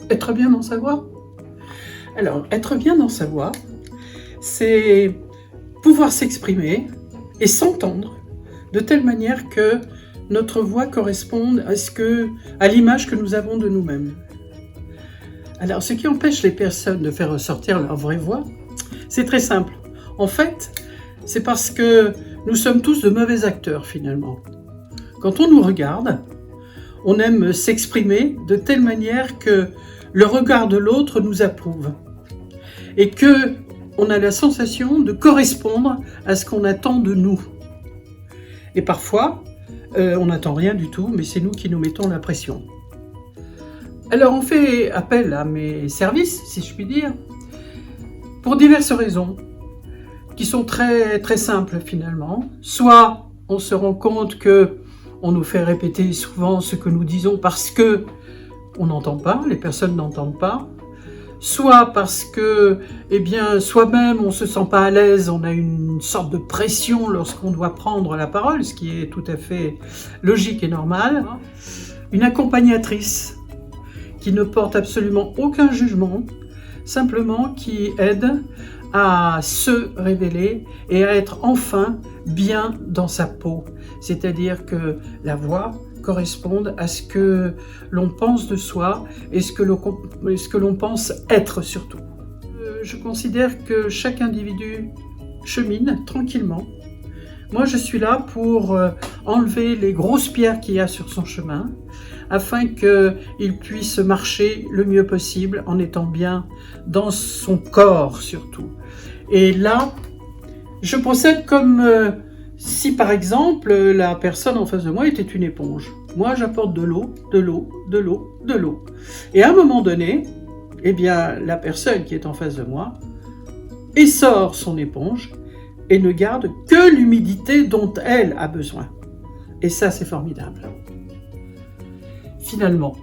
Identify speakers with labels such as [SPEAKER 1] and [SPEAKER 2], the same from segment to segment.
[SPEAKER 1] Être bien dans sa voix? Alors, être bien dans sa voix, c'est pouvoir s'exprimer et s'entendre de telle manière que notre voix corresponde à l'image que nous avons de nous-mêmes. Alors, ce qui empêche les personnes de faire ressortir leur vraie voix, c'est très simple. En fait, c'est parce que nous sommes tous de mauvais acteurs, finalement. Quand on nous regarde, on aime s'exprimer de telle manière que le regard de l'autre nous approuve et que on a la sensation de correspondre à ce qu'on attend de nous. Et parfois, on n'attend rien du tout, mais c'est nous qui nous mettons la pression. Alors on fait appel à mes services, si je puis dire, pour diverses raisons, qui sont très, très simples finalement. Soit on se rend compte que on nous fait répéter souvent ce que nous disons parce que on n'entend pas, les personnes n'entendent pas. Soit parce que, soi-même, on ne se sent pas à l'aise, on a une sorte de pression lorsqu'on doit prendre la parole, ce qui est tout à fait logique et normal. Une accompagnatrice qui ne porte absolument aucun jugement, simplement qui aide à se révéler et à être enfin bien dans sa peau. C'est-à-dire que la voix corresponde à ce que l'on pense de soi et ce que l'on pense être surtout. Je considère que chaque individu chemine tranquillement. Moi, je suis là pour enlever les grosses pierres qu'il y a sur son chemin, afin qu'il puisse marcher le mieux possible en étant bien dans son corps surtout. Et là, je procède comme si par exemple la personne en face de moi était une éponge. Moi, j'apporte de l'eau, de l'eau, de l'eau, de l'eau. Et à un moment donné, la personne qui est en face de moi essore son éponge et ne garde que l'humidité dont elle a besoin. Et ça, c'est formidable. Finalement,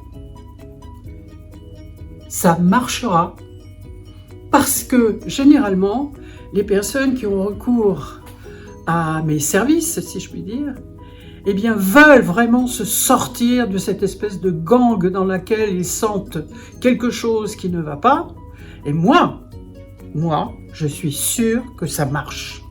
[SPEAKER 1] ça marchera parce que généralement, les personnes qui ont recours à mes services, si je puis dire, veulent vraiment se sortir de cette espèce de gangue dans laquelle ils sentent quelque chose qui ne va pas. Et moi, je suis sûre que ça marche.